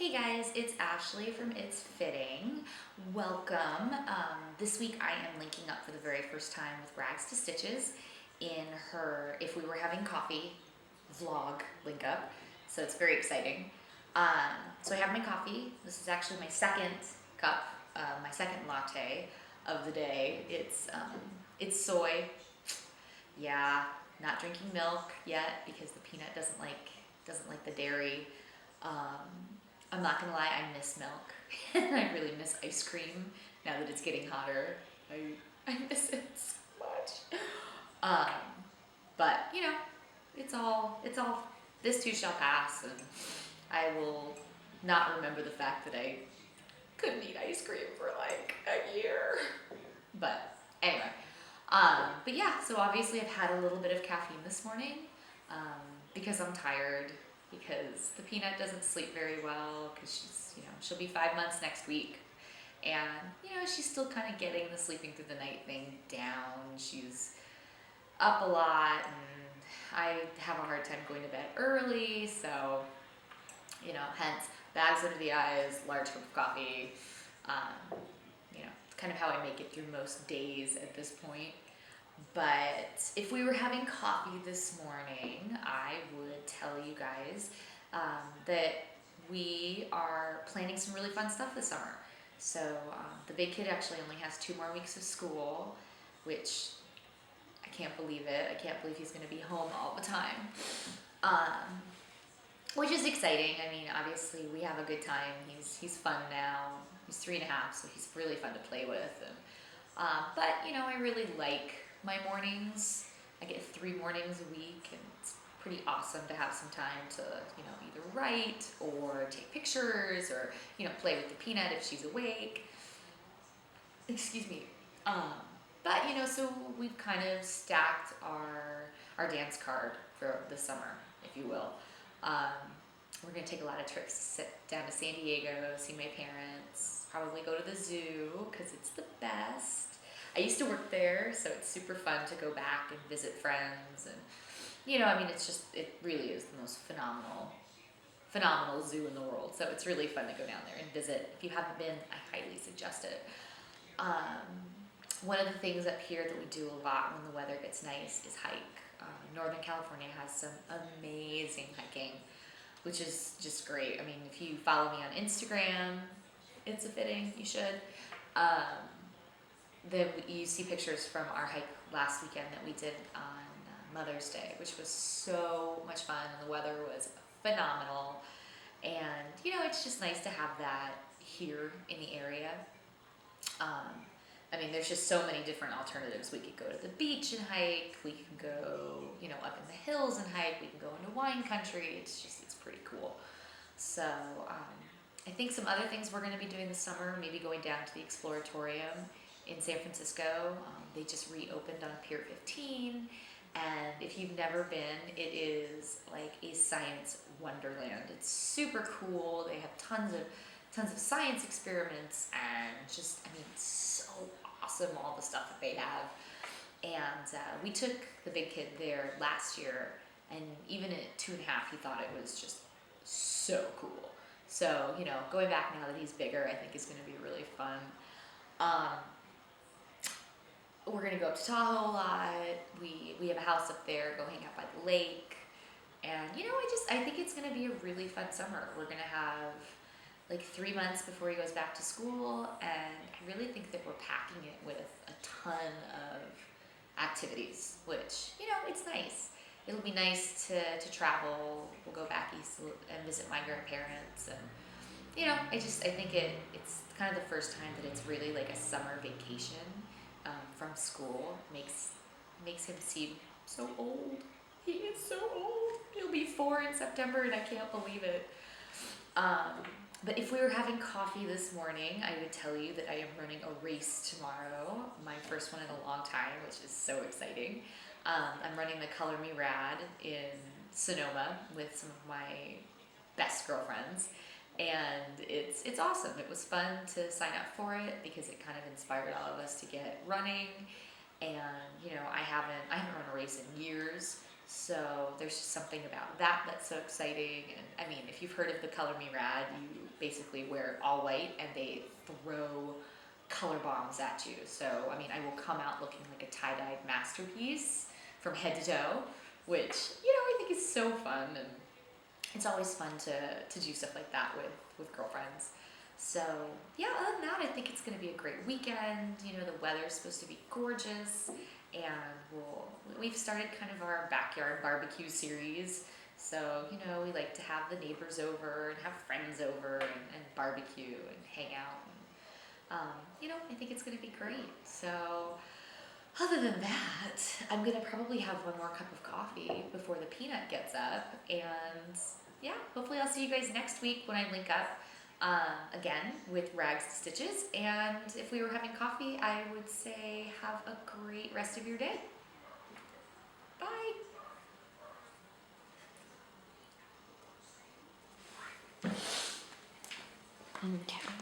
Hey guys, it's Ashley from It's Fitting. Welcome. This week I am linking up for the very first time with Rags to Stitches in her If We Were Having Coffee vlog link up. So it's very exciting. So I have my coffee. This is actually my second cup, my second latte of the day. It's soy. Yeah, not drinking milk yet because the peanut doesn't like the dairy. Um, I'm not gonna lie, I miss milk. I really miss ice cream now that it's getting hotter. I miss it so much. Um, but it's all. This too shall pass, and I will not remember the fact that I couldn't eat ice cream for like a year. But anyway, but yeah. So obviously, I've had a little bit of caffeine this morning because I'm tired. Because the peanut doesn't sleep very well because she'll be 5 months next week, and she's still kind of getting the sleeping through the night thing down. She's up a lot, and I have a hard time going to bed early, so hence bags under the eyes, large cup of coffee. It's kind of how I make it through most days at this point. But if we were having coffee this morning, I would tell you guys that we are planning some really fun stuff this summer. So the big kid actually only has 2 more weeks of school, which I can't believe it. I can't believe he's going to be home all the time, which is exciting. I mean, obviously we have a good time. He's fun now. He's 3.5, so he's really fun to play with. And but I really like my mornings. I get 3 mornings a week, and it's pretty awesome to have some time to either write or take pictures or play with the peanut if she's awake. Excuse me. But so we've kind of stacked our dance card for the summer, if you will. We're gonna take a lot of trips to sit down to San Diego, see my parents, probably go to the zoo because it's the best. I used to work there, so it's super fun to go back and visit friends, and it really is the most phenomenal zoo in the world. So it's really fun to go down there and visit. If you haven't been, I highly suggest it. One of the things up here that we do a lot when the weather gets nice is hike. Northern California has some amazing hiking, which is just great. I mean, if you follow me on Instagram, It's a Fitting, you should. Then you see pictures from our hike last weekend that we did on Mother's Day, which was so much fun, and the weather was phenomenal. And it's just nice to have that here in the area. There's just so many different alternatives. We could go to the beach and hike. We can go, up in the hills and hike. We can go into wine country. It's pretty cool. So I think some other things we're going to be doing this summer, maybe going down to the Exploratorium in San Francisco. They just reopened on Pier 15, and if you've never been, it is like a science wonderland. It's super cool. They have tons of science experiments, and it's so awesome, all the stuff that they have. And we took the big kid there last year, and even at 2.5, he thought it was just so cool. So going back now that he's bigger, I think is going to be really fun. We're gonna go up to Tahoe a lot. We have a house up there. Go hang out by the lake, and I think it's gonna be a really fun summer. We're gonna have like 3 months before he goes back to school, and I really think that we're packing it with a ton of activities, which it's nice. It'll be nice to travel. We'll go back east and visit my grandparents, and I think it's kind of the first time that it's really like a summer vacation from school. Makes him seem so old. He is so old. He'll be 4 in September, and I can't believe it. But if we were having coffee this morning, I would tell you that I am running a race tomorrow, my first one in a long time, which is so exciting. I'm running the Color Me Rad in Sonoma with some of my best girlfriends, and it's awesome. It was fun to sign up for it because it kind of inspired all of us to get running. And I haven't run a race in years, So there's just something about that that's so exciting. And I mean, if you've heard of the Color Me Rad, you basically wear all white and they throw color bombs at you. So I mean, I will come out looking like a tie-dyed masterpiece from head to toe, which I think is so fun, and it's always fun to do stuff like that with girlfriends. So yeah, other than that, I think it's going to be a great weekend. The weather's supposed to be gorgeous, and we've started kind of our backyard barbecue series. So we like to have the neighbors over and have friends over and barbecue and hang out. I think it's going to be great. So other than that, I'm gonna probably have one more cup of coffee before the peanut gets up, and yeah, hopefully I'll see you guys next week when I link up again with Rags to Stitches. And if we were having coffee, I would say have a great rest of your day. Bye. Okay.